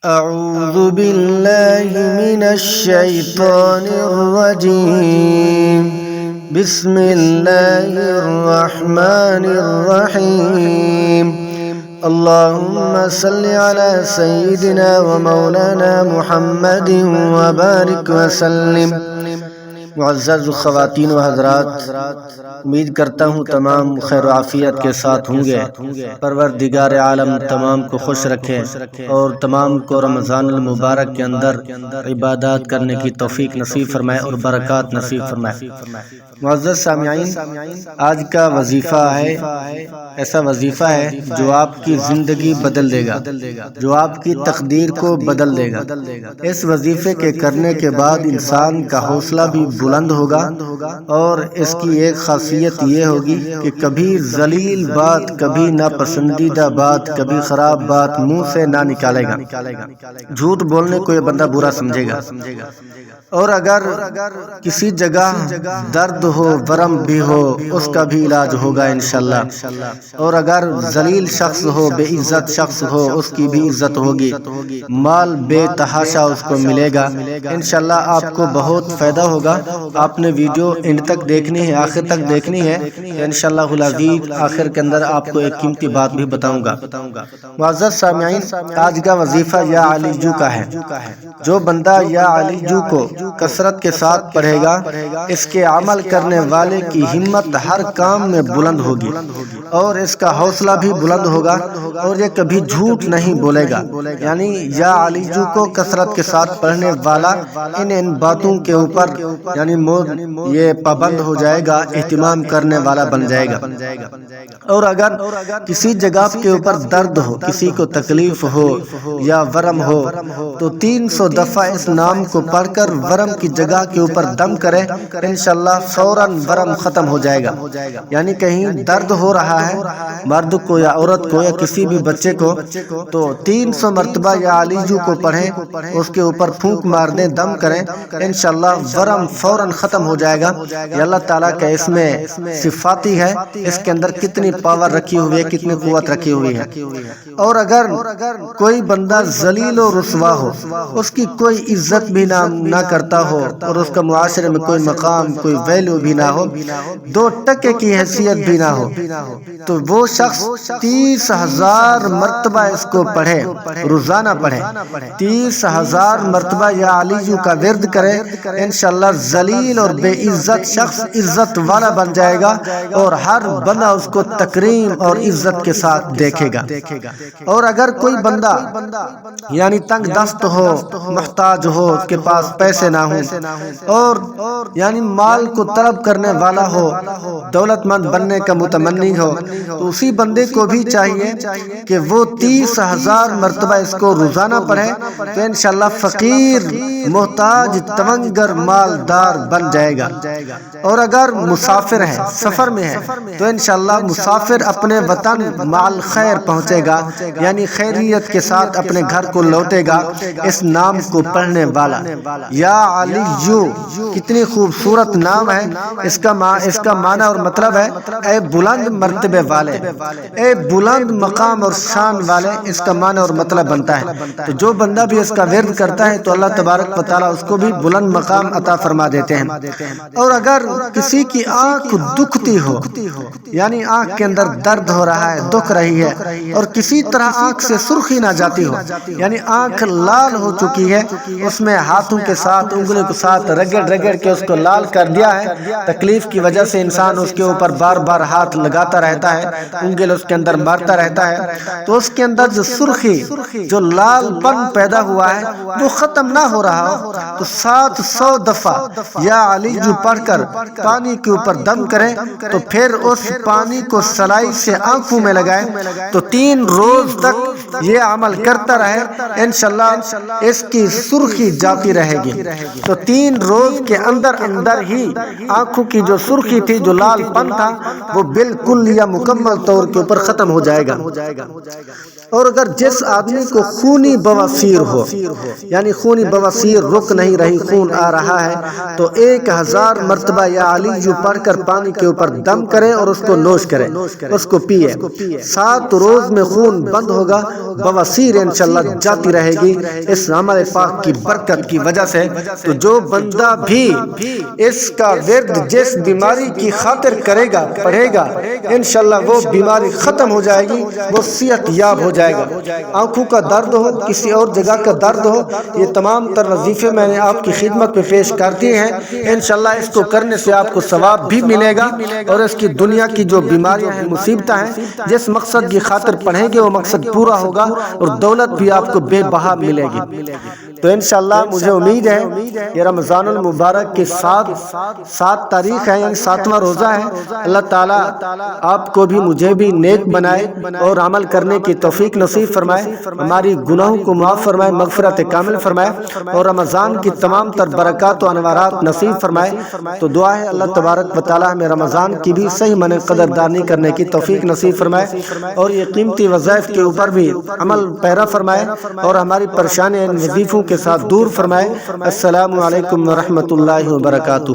أعوذ بالله من الشيطان الرجيم. بسم الله الرحمن الرحيم. اللهم صل على سيدنا ومولانا محمد وبارك وسلم. معزز خواتین و حضرات، امید کرتا ہوں تمام خیر و عافیت کے ساتھ ہوں گے۔ پروردگار عالم تمام کو خوش رکھے اور تمام کو رمضان المبارک کے اندر عبادات کرنے کی توفیق نصیب فرمائے اور برکات نصیب فرمائے۔ معزز سامعین، آج کا وظیفہ ہے ایسا وظیفہ ہے جو آپ کی زندگی بدل دے گا، جو آپ کی تقدیر کو بدل دے گا۔ اس وظیفے کے کرنے کے بعد انسان کا حوصلہ بھی بلند ہوگا اور اس کی ایک خاصیت یہ ہوگی کہ کبھی ذلیل بات، کبھی ناپسندیدہ بات، کبھی خراب بات منہ سے نہ نکالے گا۔ جھوٹ بولنے کو یہ بندہ برا سمجھے گا، اور اگر کسی جگہ درد ہو، ورم بھی ہو، اس کا بھی علاج ہوگا انشاءاللہ۔ اور اگر ذلیل شخص ہو، بے عزت شخص ہو، اس کی بھی عزت ہوگی، مال بے تحاشا اس کو ملے گا انشاءاللہ۔ آپ کو بہت فائدہ ہوگا۔ آپ نے ویڈیو اینڈ تک دیکھنی ہے، آخر تک دیکھنی ہے انشاءاللہ العزیز۔ آخر کے اندر آپ کو ایک قیمتی بات بھی بتاؤں گا۔ معزز سامعین، آج کا وظیفہ یا علی جو کا ہے۔ جو بندہ یا علی جو کو کثرت کے ساتھ پڑھے گا، اس کے عمل کرنے والے کی ہمت ہر کام میں بلند ہوگی اور اس کا حوصلہ بھی بلند ہوگا، اور یہ کبھی جھوٹ نہیں بولے گا۔ یعنی یا علی جو کو کثرت کے ساتھ پڑھنے والا ان باتوں کے اوپر یعنی یہ پابند ہو جائے گا، اہتمام کرنے والا بن جائے گا۔ اور اگر کسی جگہ کے اوپر درد ہو، کسی کو تکلیف ہو یا ورم ہو، تو 300 دفعہ اس نام کو پڑھ کر ورم کی جگہ کے اوپر دم کرے، انشاءاللہ فوراً ورم ختم ہو جائے گا۔ یعنی کہیں درد ہو رہا ہے مرد کو یا عورت کو یا کسی بھی بچے کو، تو 300 مرتبہ یا علی جو کو پڑھیں، اس کے اوپر پھونک مار دیں، دم کریں، انشاءاللہ ورم فوراً ختم ہو جائے گا۔ یہ اللہ تعالیٰ کا اس میں صفاتی ہے، اس کے اندر کتنی پاور رکھی ہوئی ہے، کتنی قوت رکھی ہوئی ہے۔ اور اگر کوئی بندہ ذلیل و رسوا ہو، اس کی کوئی عزت بھی نہ کرتا ہو اور اس کا معاشرے میں کوئی مقام، کوئی ویلیو بھی نہ ہو، 2 ٹکے کی حیثیت بھی نہ ہو، تو وہ شخص 30,000 مرتبہ اس کو پڑھے، روزانہ پڑھے، 30,000 مرتبہ یا علی جو کا ورد کرے، انشاءاللہ ذلیل اور بے عزت شخص عزت والا بن جائے گا، اور ہر بندہ اس کو تکریم اور عزت کے ساتھ دیکھے گا۔ اور اگر کوئی بندہ یعنی تنگ دست ہو، محتاج ہو، اس کے پاس پیسے نہ ہوں، اور یعنی مال کو طلب کرنے والا ہو، دولت مند بننے کا متمنی ہو، تو اسی بندے کو بھی چاہیے کہ وہ 30,000 مرتبہ اس کو روزانہ پڑھے، تو انشاءاللہ فقیر، محتاج، تونگر، مالدار بن جائے گا۔ اور اگر مسافر ہے، سفر میں ہے، تو انشاءاللہ مسافر اپنے وطن مال خیر پہنچے گا، یعنی خیریت کے ساتھ اپنے گھر کو لوٹے گا اس نام کو پڑھنے والا۔ یا علی جو کتنی خوبصورت نام ہے۔ اس کا معنی اور مطلب ہے اے بلند مرتبے والے، اے بلند مقام اور شان والے، اس کا معنی اور مطلب بنتا ہے۔ تو جو بندہ بھی اس کا ورد کرتا ہے تو اللہ تبارک و تعالیٰ اس کو بھی بلند مقام عطا فرما دیتے ہیں۔ اور اگر کسی کی آنکھ دکھتی ہو، یعنی آنکھ کے اندر درد ہو رہا ہے، دکھ رہی ہے، اور کسی طرح آنکھ سے سرخی نہ جاتی ہو، یعنی آنکھ لال ہو چکی ہے، اس میں ہاتھوں کے ساتھ، انگلیوں کے ساتھ رگڑ کے اس کو لال کر دیا ہے، تکلیف کی وجہ سے انسان اس کے اوپر بار بار ہاتھ لگاتا رہتا ہے، انگل اس کے اندر مارتا رہتا ہے، تو اس کے اندر جو سرخی، جو لال پن پیدا ہوا ہے، وہ ختم نہ ہو رہا ہو، تو 700 دفعہ یا علی جو پڑھ کر پانی کے اوپر دم کریں، تو پھر اس پانی کو سلائی سے آنکھوں میں لگائیں، تو 3 روز تک یہ عمل کرتا رہے، انشاءاللہ اس کی سرخی جاتی رہے گی۔ تو 3 روز کے اندر ہی آنکھوں کی جو سرخی تھی، جو لال پن تھا، وہ بالکل یا مکمل طور کے اوپر ختم ہو جائے گا۔ اور اگر جس آدمی کو خونی بواسیر ہو، یعنی خونی بواسیر رک نہیں رہی، خون آ رہا ہے، تو 1000 مرتبہ یا علی جو پڑھ کر پانی کے اوپر دم کریں اور اس کو نوش کریں، اس کو پیئے۔ 7 روز میں خون بند ہوگا، بواسیر انشاءاللہ جاتی رہے گی اس عمل پاک کی برکت کی وجہ سے۔ تو جو بندہ بھی اس کا ورد جس بیماری کی خاطر کرے گا، پڑھے گا، انشاءاللہ وہ بیماری ختم ہو جائے گی، وہ صحت یاب ہو جائے گا۔ آنکھوں کا درد ہو، کسی اور جگہ کا درد ہو، یہ تمام تر وظیفے میں نے آپ کی خدمت میں پیش کر دیے ہیں۔ انشاءاللہ اس کو کرنے سے آپ کو ثواب بھی ملے گا، اور اس کی دنیا کی جو بیماریاں ہیں، مصیبتیں ہیں، جس مقصد کی خاطر پڑھیں گے وہ مقصد پورا ہوگا، اور دولت بھی آپ کو بے بہا ملے گی۔ تو انشاءاللہ مجھے امید ہے یہ رمضان المبارک کے 7 تاریخ ہے، یعنی 7واں روزہ ہے۔ اللہ تعالیٰ آپ کو بھی مجھے بھی نیک بنائے اور عمل کرنے کی توفیق نصیب فرمائے، ہماری گناہوں کو معاف فرمائے، مغفرت کامل فرمائے، اور رمضان کی تمام تر برکات و انوارات نصیب فرمائے۔ تو دعا ہے اللہ تبارک و تعالیٰ ہمیں رمضان کی بھی صحیح معنی قدردانی کرنے کی توفیق نصیب فرمائے، اور یہ قیمتی وظائف کے اوپر بھی عمل پیرا فرمائے، اور ہماری پریشانیاں ان وظیفوں کے ساتھ دور فرمائے۔ السلام علیکم ورحمۃ اللہ وبرکاتہ۔